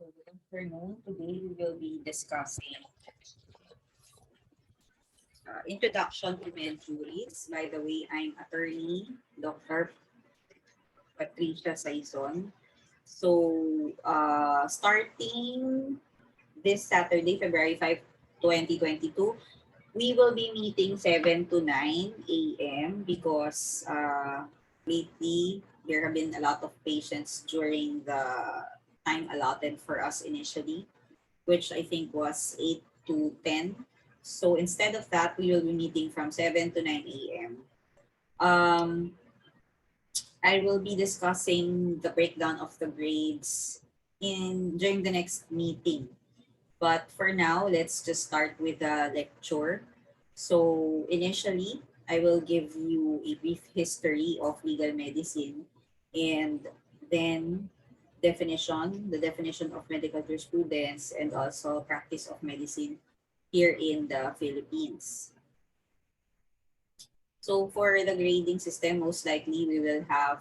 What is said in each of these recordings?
So good afternoon. Today we will be discussing introduction to med juries. By the way, I'm attorney Dr. Patricia Saison. So starting this Saturday, February 5, 2022, we will be meeting 7 to 9 a.m. because lately there have been a lot of patients during the time allotted for us initially, which I think was 8 to 10. So instead of that, we will be meeting from 7 to 9 a.m. Um, I will be discussing the breakdown of the grades in during the next meeting. But for now, let's just start with the lecture. So initially, I will give you a brief history of legal medicine and then the definition of medical jurisprudence, and also practice of medicine here in the Philippines. So for the grading system, most likely we will have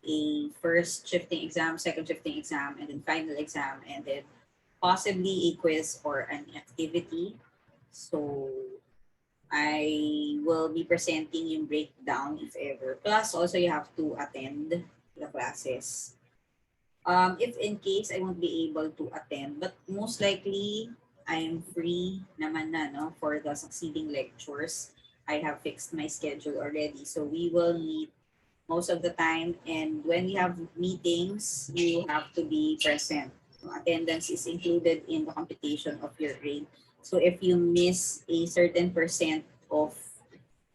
a first shifting exam, second shifting exam, and then final exam, and then possibly a quiz or an activity. So I will be presenting yung breakdown if ever. Plus also you have to attend the classes. If in case I won't be able to attend, but most likely I am free naman na no, for the succeeding lectures. I have fixed my schedule already. So we will meet most of the time, and when we have meetings, you have to be present. So attendance is included in the computation of your grade. So if you miss a certain percent of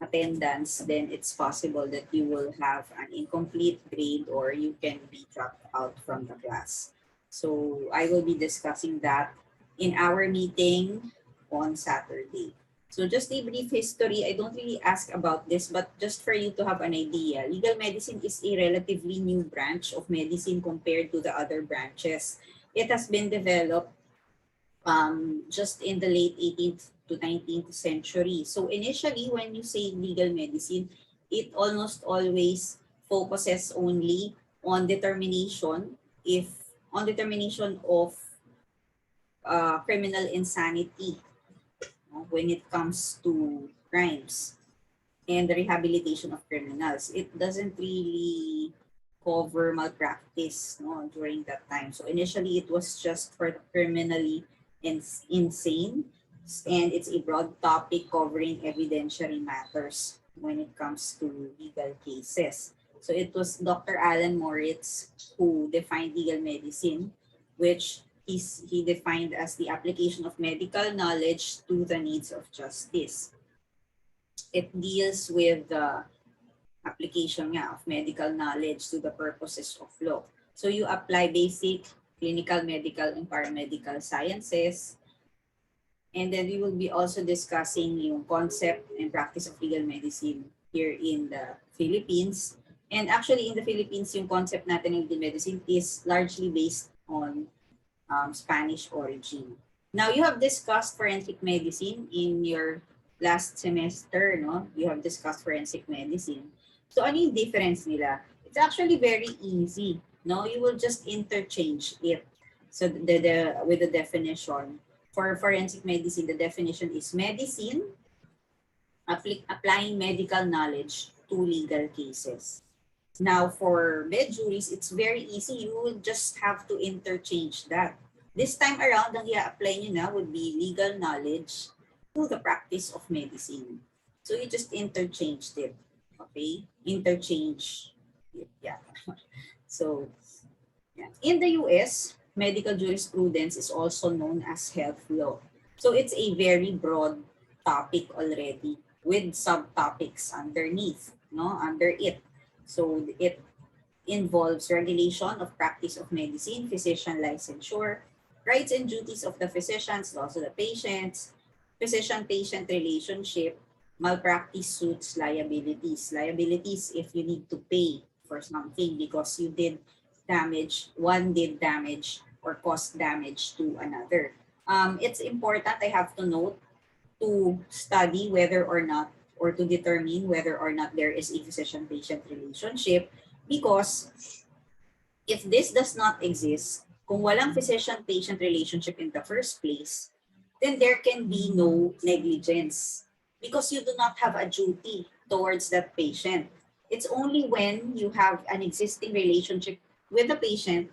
attendance, then it's possible that you will have an incomplete grade or you can be dropped out from the class. So I will be discussing that in our meeting on Saturday. So just a brief history, I don't really ask about this, but just for you to have an idea, legal medicine is a relatively new branch of medicine compared to the other branches. It has been developed just in the late 18th to 19th century. So initially, when you say legal medicine, it almost always focuses only on determination if on determination of criminal insanity, when it comes to crimes and the rehabilitation of criminals. It doesn't really cover malpractice, no, during that time. So initially, it was just for the criminally insane, and it's a broad topic covering evidentiary matters when it comes to legal cases. So it was Dr. Alan Moritz who defined legal medicine, which he defined as the application of medical knowledge to the needs of justice. It deals with the application nga of medical knowledge to the purposes of law. So you apply basic clinical, medical, and paramedical sciences. And then we will be also discussing yung concept and practice of legal medicine here in the Philippines. And actually in the Philippines, yung concept natin ng legal medicine is largely based on Spanish origin. Now, you have discussed forensic medicine in your last semester, no? You have discussed forensic medicine. So, ano yung difference nila? It's actually very easy, no? You will just interchange it. So, with the definition. For forensic medicine, the definition is medicine applying medical knowledge to legal cases. Now, for med juries, it's very easy. You will just have to interchange that. This time around, ang i-apply nyo na would be legal knowledge to the practice of medicine. So you just interchanged it. Okay? Interchange it. Yeah. So, yeah. In the US, medical jurisprudence is also known as health law. So it's a very broad topic already with subtopics underneath, no, under it. So it involves regulation of practice of medicine, physician licensure, rights and duties of the physicians, also the patients, physician-patient relationship, malpractice suits, liabilities. Liabilities if you need to pay for something because you did damage, one did damage or caused damage to another. It's important, I have to note, to study whether or not, or to determine whether or not there is a physician-patient relationship, because if this does not exist, kung walang physician-patient relationship in the first place, then there can be no negligence because you do not have a duty towards that patient. It's only when you have an existing relationship with the patient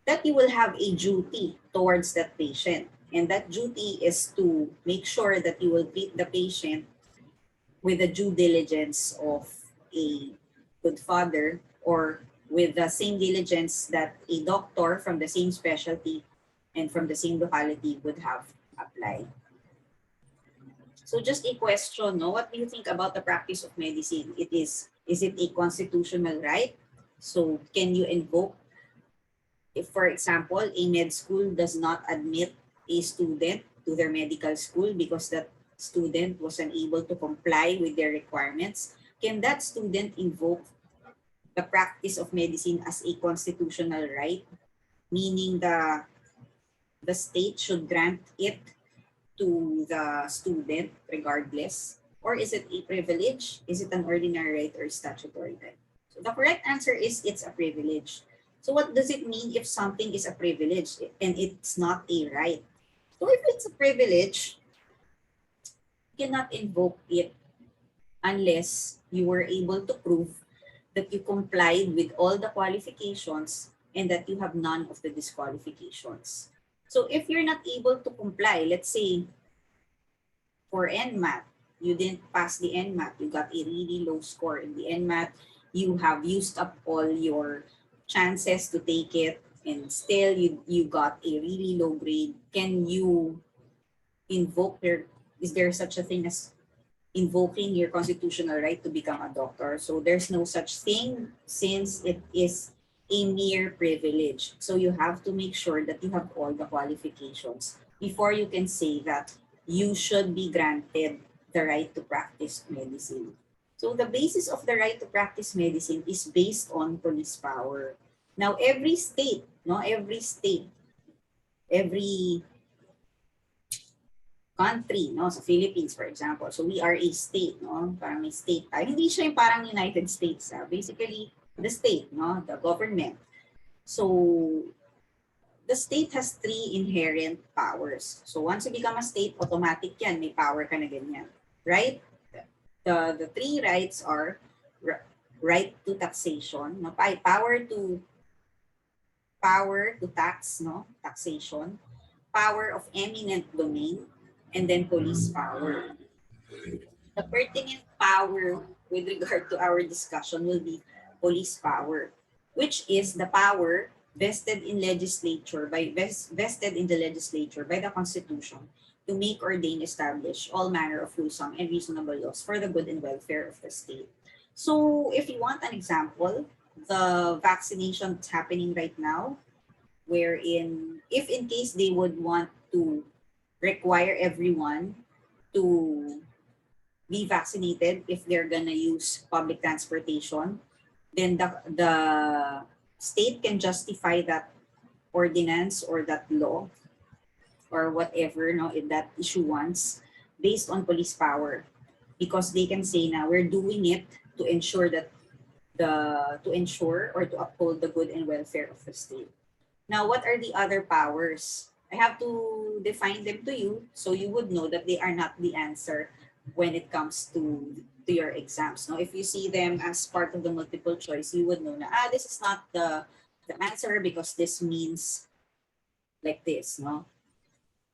that you will have a duty towards that patient. And that duty is to make sure that you will treat the patient with the due diligence of a good father, or with the same diligence that a doctor from the same specialty and from the same locality would have applied. So just a question, no? What do you think about the practice of medicine? Is it a constitutional right? So can you invoke, if for example, a med school does not admit a student to their medical school because that student was unable to comply with their requirements, can that student invoke the practice of medicine as a constitutional right, meaning the state should grant it to the student regardless? Or is it a privilege? Is it an ordinary right or statutory right? So the correct answer is it's a privilege. So what does it mean if something is a privilege and it's not a right? So if it's a privilege, you cannot invoke it unless you were able to prove that you complied with all the qualifications and that you have none of the disqualifications. So if you're not able to comply, let's say for NMAT, you didn't pass the NMAT, you got a really low score in the NMAT, you have used up all your chances to take it, and still you got a really low grade, can you invoke your, is there such a thing as invoking your constitutional right to become a doctor? So there's no such thing since it is a mere privilege. So you have to make sure that you have all the qualifications before you can say that you should be granted the right to practice medicine. So the basis of the right to practice medicine is based on police power. Now every state, no, every country, no, sa Philippines, for example. So we are a state, no? Parang may state tayo. Hindi siya yung parang United States. Basically, the state, no? The government. So the state has three inherent powers. So once you become a state, automatic yan. May power ka na ganyan. Right? The three rights are right to taxation, no? Power to tax, no? Taxation. Power of eminent domain, and then police power. The pertinent power with regard to our discussion will be police power, which is the power vested in vested in the legislature by the Constitution to make, ordain, establish all manner of wholesome and reasonable laws for the good and welfare of the state. So if you want an example, the vaccination that's happening right now, wherein if in case they would want to require everyone to be vaccinated if they're gonna use public transportation, then the state can justify that ordinance or that law or whatever, no, in that issuance based on police power, because they can say now we're doing it to ensure that to ensure or to uphold the good and welfare of the state. Now, what are the other powers? I have to define them to you so you would know that they are not the answer when it comes to your exams. Now, if you see them as part of the multiple choice, you would know na, this is not the answer because this means like this, no?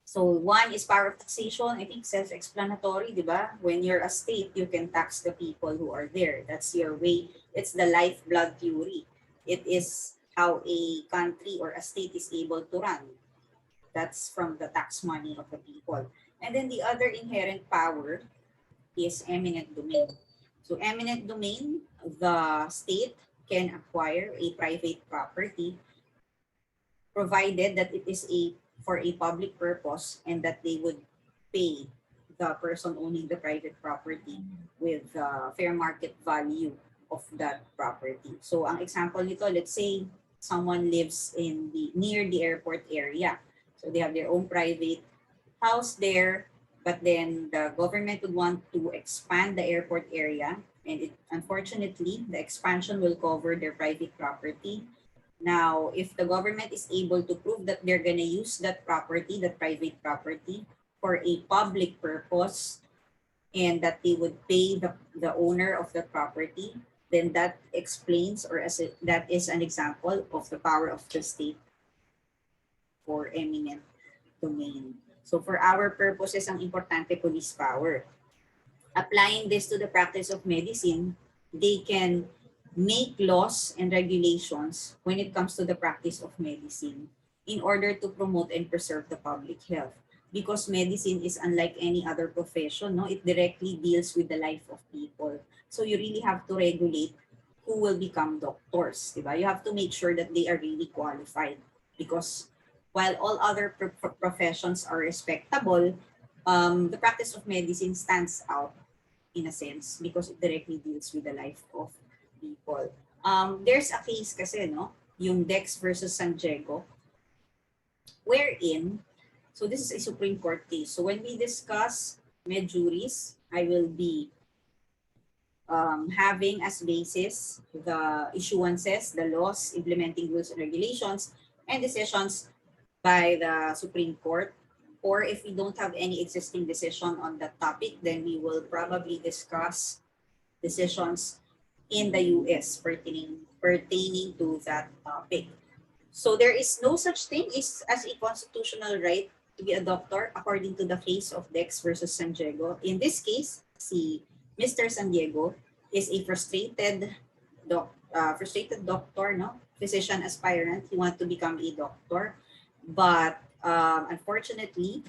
So one is power of taxation. I think self-explanatory, di ba? When you're a state, you can tax the people who are there. That's your way. It's the lifeblood theory. It is how a country or a state is able to run. That's from the tax money of the people. And then the other inherent power is eminent domain. So eminent domain, the state can acquire a private property provided that it is for a public purpose and that they would pay the person owning the private property with the fair market value of that property. So ang example nito, let's say someone lives in near the airport area. So they have their own private house there, but then the government would want to expand the airport area, and unfortunately the expansion will cover their private property. Now, if the government is able to prove that they're going to use that property, that private property, for a public purpose, and that they would pay the owner of the property, then that explains, or that is an example of the power of the state for eminent domain. So for our purposes, ang importante police power. Applying this to the practice of medicine, they can make laws and regulations when it comes to the practice of medicine in order to promote and preserve the public health. Because medicine is unlike any other profession, no? It directly deals with the life of people. So you really have to regulate who will become doctors, diba? You have to make sure that they are really qualified, because while all other professions are respectable, the practice of medicine stands out in a sense because it directly deals with the life of people. There's a case kasi, no? Yung Dex versus San Diego, wherein, so this is a Supreme Court case. So when we discuss med juris, I will be having as basis the issuances, the laws, implementing rules and regulations, and decisions by the Supreme Court. Or if we don't have any existing decision on that topic, then we will probably discuss decisions in the US pertaining to that topic. So there is no such thing as a constitutional right to be a doctor according to the case of Dex versus San Diego. In this case, si Mr. San Diego is a frustrated doctor, no? Physician aspirant. He wants to become a doctor. But unfortunately,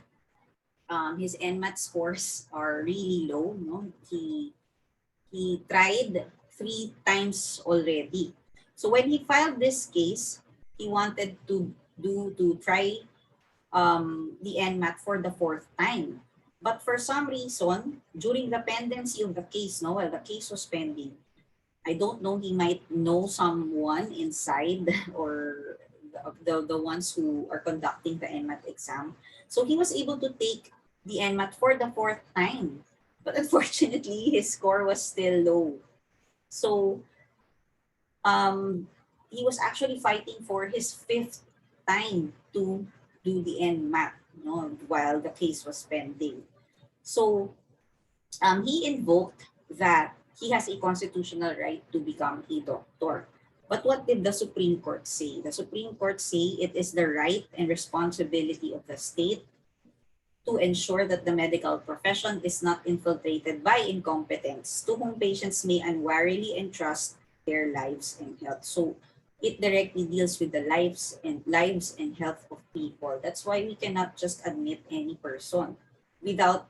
his NMAT scores are really low. No, he tried 3 times already. So when he filed this case, he wanted to try the NMAT for the 4th time. But for some reason, during the pendency of the case, no, while the case was pending, I don't know, he might know someone inside or the ones who are conducting the NMAT exam. So he was able to take the NMAT for the 4th time. But unfortunately, his score was still low. So he was actually fighting for his 5th time to do the NMAT, no, while the case was pending. So he invoked that he has a constitutional right to become a doctor. But what did the Supreme Court say? The Supreme Court say it is the right and responsibility of the state to ensure that the medical profession is not infiltrated by incompetents to whom patients may unwarily entrust their lives and health. So it directly deals with the lives and health of people. That's why we cannot just admit any person without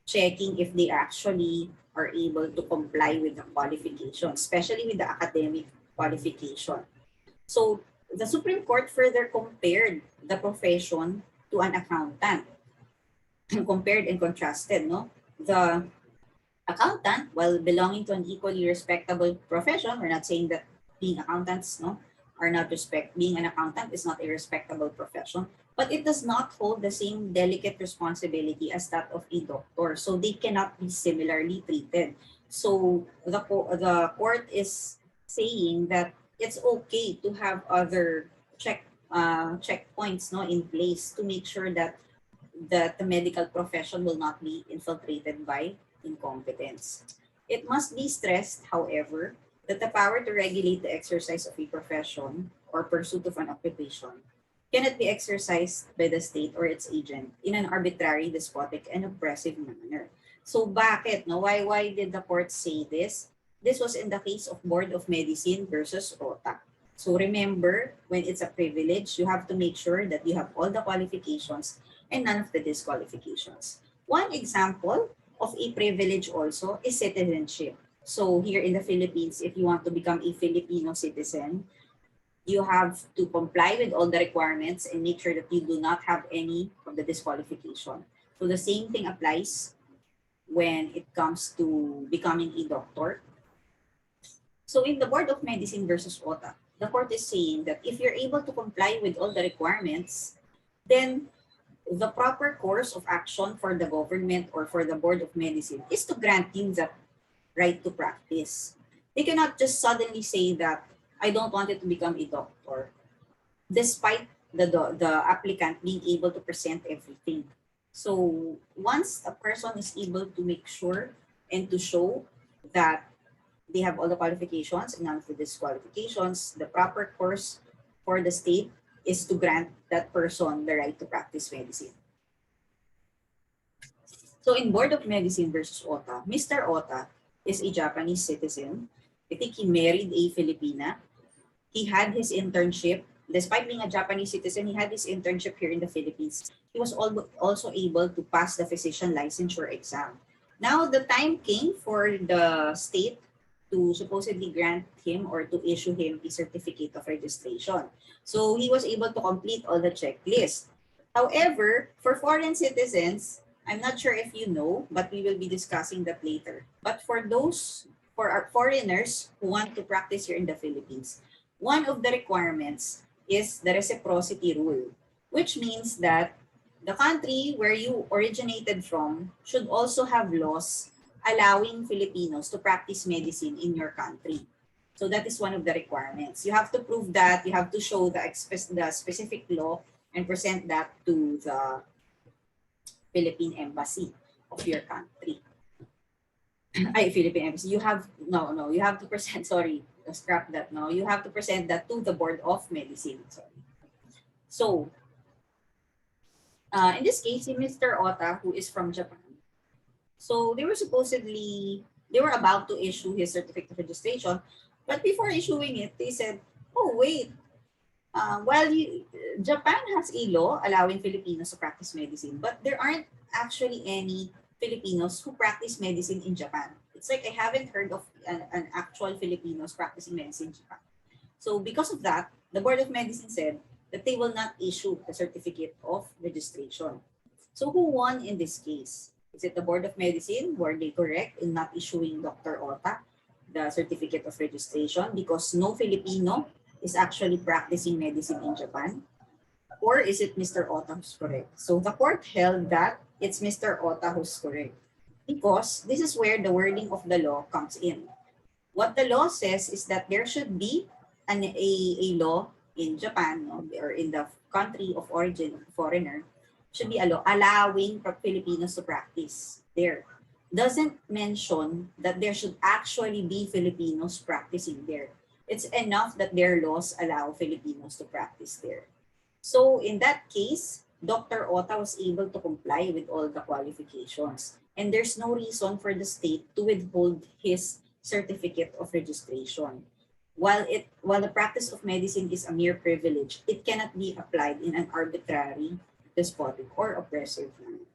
checking if they actually are able to comply with the qualification, especially with the academic qualification. So the Supreme Court further compared the profession to an accountant. Compared and contrasted, no? The accountant, while belonging to an equally respectable profession, we're not saying that being accountants, no, are not being an accountant is not a respectable profession, but it does not hold the same delicate responsibility as that of a doctor. So they cannot be similarly treated. So the court is saying that it's okay to have other checkpoints, no, in place to make sure that the medical profession will not be infiltrated by incompetence. It must be stressed, however, that the power to regulate the exercise of a profession or pursuit of an occupation cannot be exercised by the state or its agent in an arbitrary, despotic, and oppressive manner. So bakit? No? Why did the court say this? This was in the case of Board of Medicine versus OTA. So remember, when it's a privilege, you have to make sure that you have all the qualifications and none of the disqualifications. One example of a privilege also is citizenship. So here in the Philippines, if you want to become a Filipino citizen, you have to comply with all the requirements and make sure that you do not have any of the disqualification. So the same thing applies when it comes to becoming a doctor. So in the Board of Medicine versus OTA, the court is saying that if you're able to comply with all the requirements, then the proper course of action for the government or for the Board of Medicine is to grant you that right to practice. They cannot just suddenly say that I don't want it to become a doctor, despite the applicant being able to present everything. So once a person is able to make sure and to show that they have all the qualifications and none of the disqualifications, the proper course for the state is to grant that person the right to practice medicine. So in Board of Medicine versus Ota, Mr. Ota is a Japanese citizen. I think he married a Filipina. He had his internship. Despite being a Japanese citizen, he had his internship here in the Philippines. He was also able to pass the physician licensure exam. Now, the time came for the state to supposedly grant him or to issue him a certificate of registration. So he was able to complete all the checklist. However, for foreign citizens, I'm not sure if you know, but we will be discussing that later. But for our foreigners who want to practice here in the Philippines, one of the requirements is the reciprocity rule, which means that the country where you originated from should also have laws allowing Filipinos to practice medicine in your country. So that is one of the requirements. You have to prove that, you have to show the specific law and present that to the Philippine Embassy of your country. Philippine Embassy. You have to present, sorry, scrap that, no. You have to present that to the Board of Medicine. Sorry. So, in this case, Mr. Ota, who is from Japan, so they were about to issue his certificate of registration, but before issuing it, they said, oh, wait, Japan has a law allowing Filipinos to practice medicine, but there aren't actually any Filipinos who practice medicine in Japan. It's like I haven't heard of an actual Filipinos practicing medicine in Japan. So because of that, the Board of Medicine said that they will not issue the certificate of registration. So who won in this case? Is it the Board of Medicine? Were they correct in not issuing Dr. Ota the certificate of registration because no Filipino is actually practicing medicine in Japan? Or is it Mr. Ota who's correct? So the court held that it's Mr. Ota who's correct because this is where the wording of the law comes in. What the law says is that there should be a law in Japan, no, or in the country of origin of the foreigner, should be a law allowing Filipinos to practice there. Doesn't mention that there should actually be Filipinos practicing there. It's enough that their laws allow Filipinos to practice there. So in that case, Dr. Ota was able to comply with all the qualifications. And there's no reason for the state to withhold his certificate of registration. While the practice of medicine is a mere privilege, it cannot be applied in an arbitrary, despotic, or oppressive manner.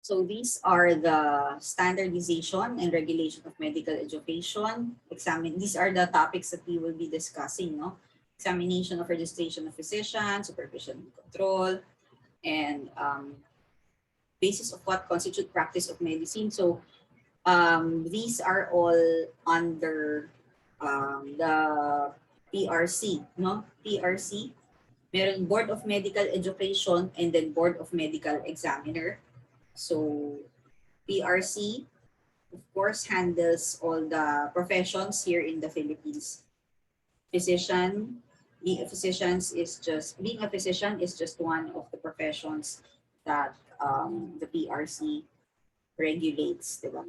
So these are the standardization and regulation of medical education. These are the topics that we will be discussing, no? Examination of registration of physicians, supervision and control, and basis of what constitute practice of medicine. So these are all under the PRC, no? PRC, meron Board of Medical Education and then Board of Medical Examiner. So PRC, of course, handles all the professions here in the Philippines. Being a physician is just one of the professions that the PRC regulates, diba?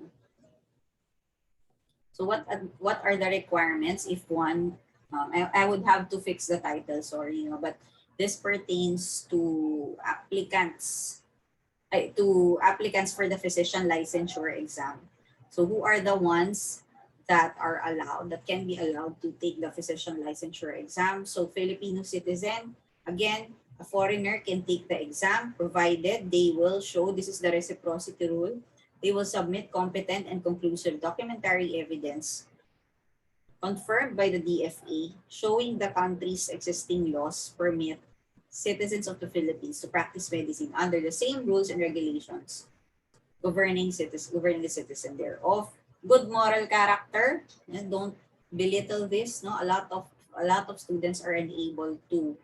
So what are the requirements if one, I would have to fix the title, sorry, but this pertains to applicants for the physician licensure exam. So who are the ones that can be allowed to take the physician licensure exam? So Filipino citizen, again, a foreigner can take the exam provided they will show, this is the reciprocity rule, they will submit competent and conclusive documentary evidence confirmed by the DFA showing the country's existing laws permit citizens of the Philippines to practice medicine under the same rules and regulations governing the citizen thereof. Good moral character, and don't belittle this. No, a lot of students are unable to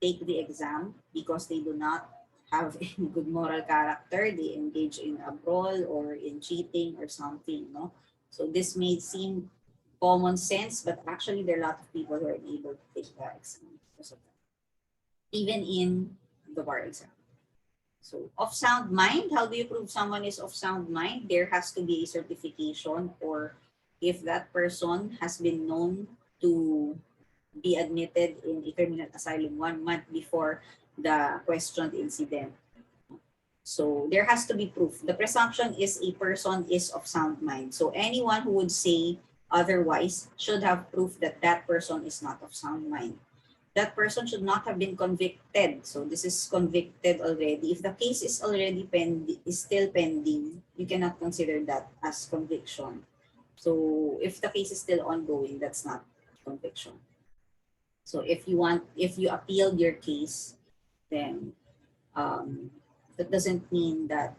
take the exam because they do not have any good moral character, they engage in a brawl or in cheating or something, no? So this may seem common sense, but actually there are a lot of people who are unable to take the exam because of that, even in the bar exam. So of sound mind, how do you prove someone is of sound mind? There has to be a certification, or if that person has been known to be admitted in a terminal asylum 1 month before the questioned incident. So there has to be proof. The presumption is a person is of sound mind. So anyone who would say otherwise should have proof that that person is not of sound mind. That person should not have been convicted. So this is convicted already. If the case is already pending, is still pending, you cannot consider that as conviction. So if the case is still ongoing, that's not conviction. So if you appealed your case, then um, that doesn't mean that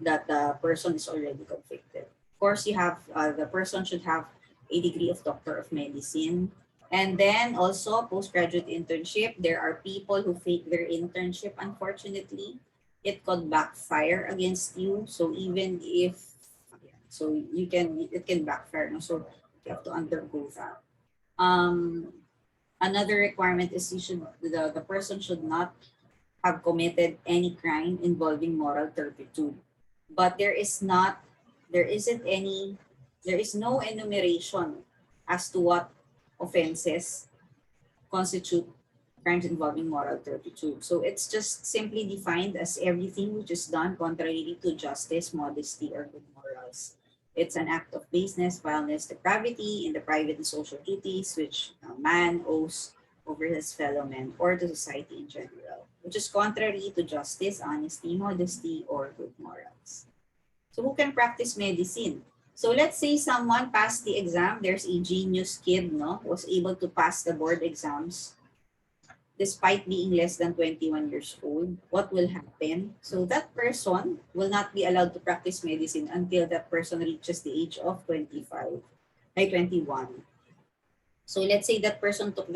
that the person is already convicted. Of course, you have the person should have a degree of Doctor of Medicine, and then also postgraduate internship. There are people who fake their internship. Unfortunately, it could backfire against you. So even if so, it can backfire. No? So you have to undergo that. Um, Another requirement is the person should not have committed any crime involving moral turpitude. But there is no enumeration as to what offenses constitute crimes involving moral turpitude. So it's just simply defined as everything which is done contrary to justice, modesty, or good morals. It's an act of baseness, vileness, depravity in the private and social duties which a man owes over his fellow men or to society in general, which is contrary to justice, honesty, modesty, or good morals. So who can practice medicine? So let's say someone passed the exam. There's a genius kid, no, was able to pass the board exams despite being less than 21 years old. What will happen? So that person will not be allowed to practice medicine until that person reaches the age of 25, by 21. So let's say that person took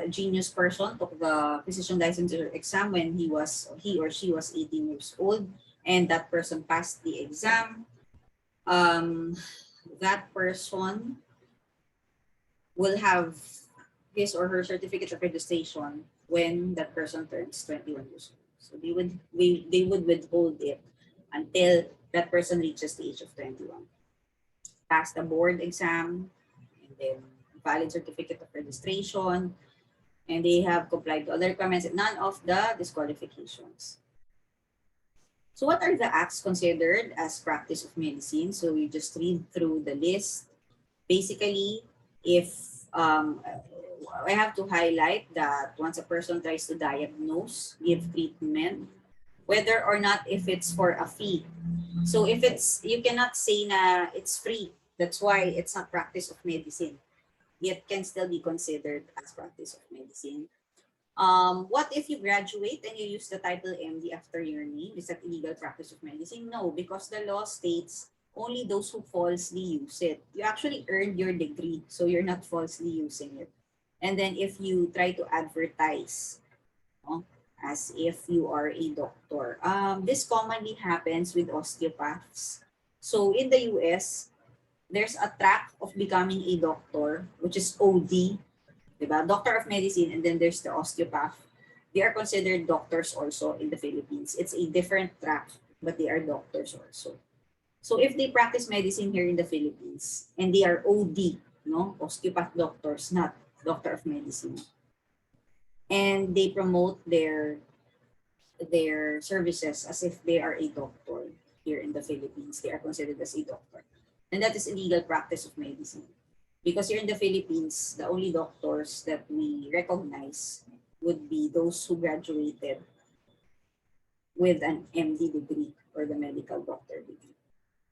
genius person took the physician licensure exam when he or she was 18 years old, and that person passed the exam. That person will have his or her certificate of registration when that person turns 21 years old. So they would withhold it until that person reaches the age of 21. Pass the board exam, and then valid certificate of registration, and they have complied to other requirements and none of the disqualifications. So what are the acts considered as practice of medicine? So we just read through the list. Basically, if I have to highlight that once a person tries to diagnose, give treatment, whether or not if it's for a fee. So if it's, you cannot say na it's free. That's why it's not practice of medicine. It can still be considered as practice of medicine. What if you graduate and you use the title MD after your name? Is that illegal practice of medicine? No, because the law states only those who falsely use it. You actually earned your degree, so you're not falsely using it. And then if you try to advertise, no, as if you are a doctor, this commonly happens with osteopaths. So in the US, there's a track of becoming a doctor, which is OD, diba? Doctor of Medicine, and then there's the osteopath. They are considered doctors also in the Philippines. It's a different track, but they are doctors also. So if they practice medicine here in the Philippines and they are OD, no, osteopath doctors, not doctor of medicine, and they promote their services as if they are a doctor here in the Philippines, they are considered as a doctor. And that is illegal practice of medicine. Because here in the Philippines, the only doctors that we recognize would be those who graduated with an MD degree or the medical doctor degree.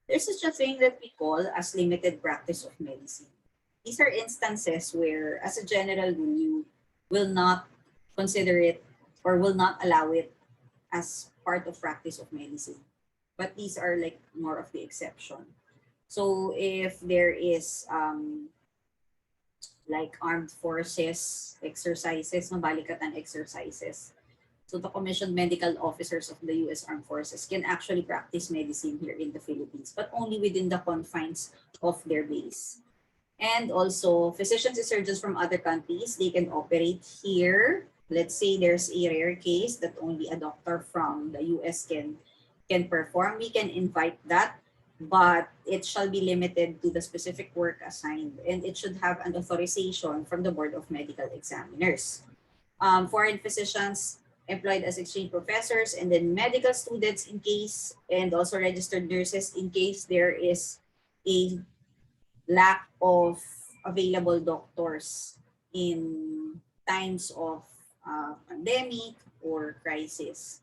There's such a thing that we call as limited practice of medicine. These are instances where, as a general rule, you will not consider it or will not allow it as part of practice of medicine. But these are like more of the exception. So if there is like armed forces exercises, no, balikatan exercises, So the commissioned medical officers of the U.S. Armed Forces can actually practice medicine here in the Philippines, but only within the confines of their base. And also, physicians and surgeons from other countries, they can operate here. Let's say there's a rare case that only a doctor from the US can perform. We can invite that, but it shall be limited to the specific work assigned, and it should have an authorization from the Board of Medical Examiners. Foreign physicians employed as exchange professors, and then medical students in case, and also registered nurses in case there is a lack of available doctors in times of pandemic or crisis.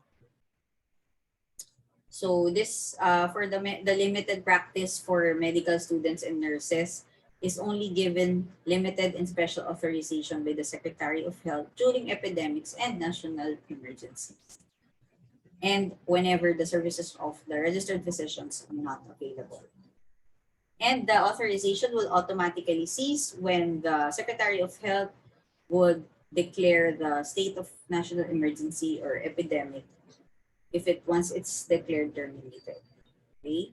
So this for the limited practice for medical students and nurses is only given limited and special authorization by the Secretary of Health during epidemics and national emergencies, and whenever the services of the registered physicians are not available. And the authorization will automatically cease when the Secretary of Health would declare the state of national emergency or epidemic if it once it's declared terminated. Okay?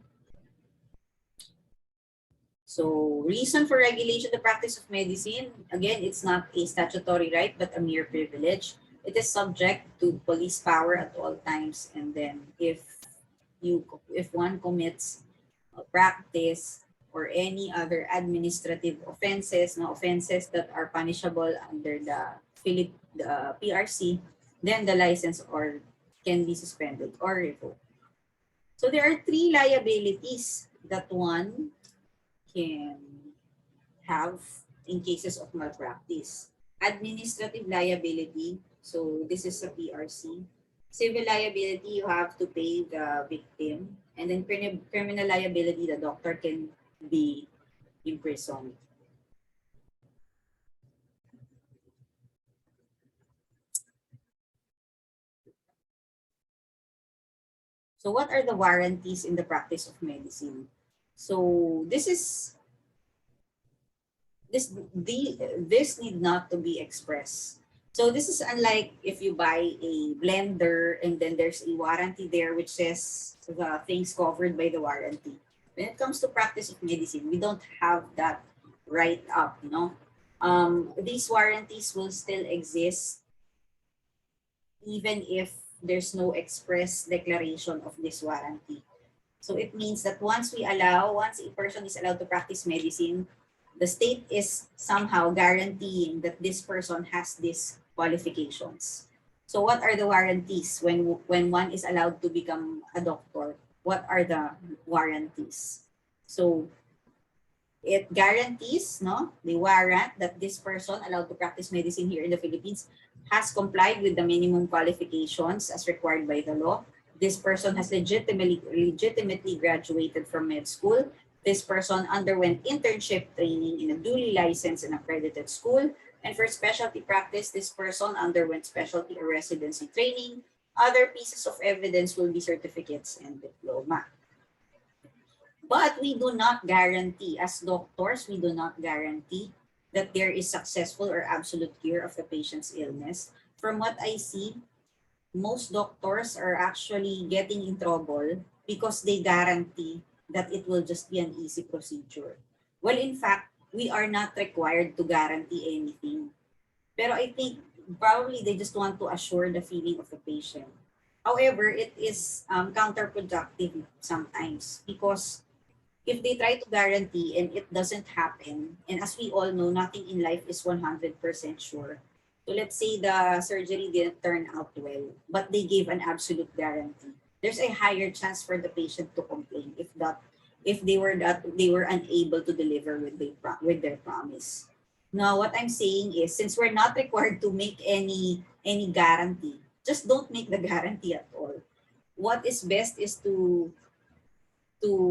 So reason for regulation, the practice of medicine, again, it's not a statutory right, but a mere privilege. It is subject to police power at all times. And then if one commits a practice or any other administrative offenses, no offenses that are punishable under the PRC, then the license or can be suspended or revoked. So there are three liabilities that one can have in cases of malpractice. Administrative liability, so this is a PRC. Civil liability, you have to pay the victim. And then criminal liability, the doctor can be imprisoned. So what are the warranties in the practice of medicine? So this need not to be expressed. So this is unlike if you buy a blender and then there's a warranty there which says the things covered by the warranty. When it comes to practice of medicine, we don't have that right up, you know. These warranties will still exist even if there's no express declaration of this warranty. So it means that once a person is allowed to practice medicine, the state is somehow guaranteeing that this person has these qualifications. So what are the warranties when one is allowed to become a doctor? What are the warranties? So it guarantees, no, the warrant that this person allowed to practice medicine here in the Philippines has complied with the minimum qualifications as required by the law. This person has legitimately graduated from med school. This person underwent internship training in a duly licensed and accredited school. And for specialty practice, this person underwent specialty or residency training. Other pieces of evidence will be certificates and diploma. But we do not guarantee, as doctors, we do not guarantee that there is successful or absolute cure of the patient's illness. From what I see, most doctors are actually getting in trouble because they guarantee that it will just be an easy procedure. Well, in fact, we are not required to guarantee anything. Pero I think probably they just want to assure the feeling of the patient. However, it is counterproductive sometimes because if they try to guarantee and it doesn't happen, and as we all know, nothing in life is 100% sure. So let's say the surgery didn't turn out well, but they gave an absolute guarantee. There's a higher chance for the patient to complain if they were unable to deliver with their promise. Now, what I'm saying is, since we're not required to make any guarantee, just don't make the guarantee at all. What is best is to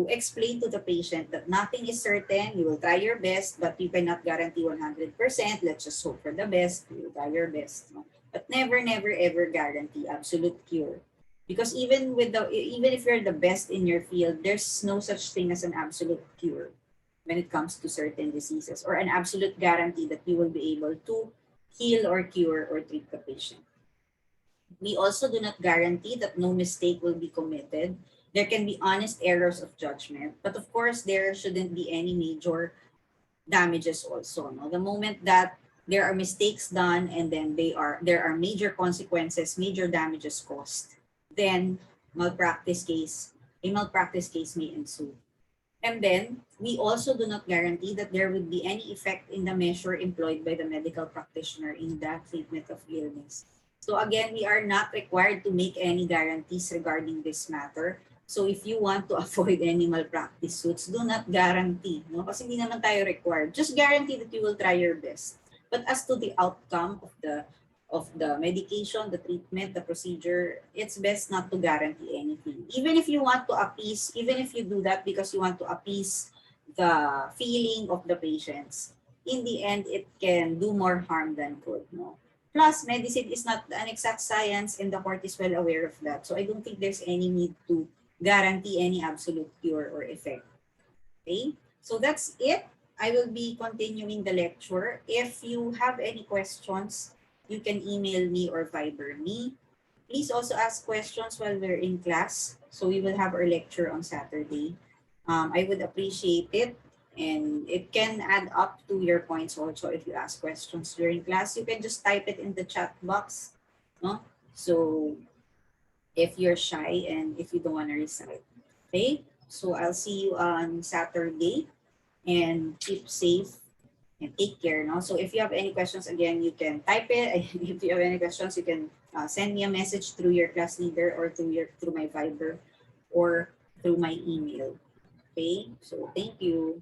explain to the patient that nothing is certain. You will try your best, but you cannot guarantee 100%. Let's just hope for the best. You will try your best. No? But never, never, ever guarantee absolute cure. Because even if you're the best in your field, there's no such thing as an absolute cure when it comes to certain diseases, or an absolute guarantee that you will be able to heal or cure or treat the patient. We also do not guarantee that no mistake will be committed. There can be honest errors of judgment, but of course, there shouldn't be any major damages also. No? The moment that there are mistakes done and then there are major consequences, major damages caused, then malpractice case, a malpractice case may ensue. And then we also do not guarantee that there would be any effect in the measure employed by the medical practitioner in the treatment of illness. So again, we are not required to make any guarantees regarding this matter. So if you want to avoid any malpractice suits, do not guarantee, no? Kasi hindi naman tayo required. Just guarantee that you will try your best. But as to the outcome of the medication, the treatment, the procedure, it's best not to guarantee anything. Even if you want to appease, even if you do that because you want to appease the feeling of the patients, in the end, it can do more harm than good. No? Plus, medicine is not an exact science and the court is well aware of that. So I don't think there's any need to guarantee any absolute cure or effect. Okay? So that's it. I will be continuing the lecture. If you have any questions, you can email me or Viber me. Please also ask questions while we're in class. So we will have our lecture on Saturday. I would appreciate it. And it can add up to your points also if you ask questions during class. You can just type it in the chat box. No? So if you're shy and if you don't want to recite. Okay? So I'll see you on Saturday and keep safe and take care. No? So if you have any questions, again, you can type it. If you have any questions, you can send me a message through your class leader or through my Viber or through my email. Okay? So thank you.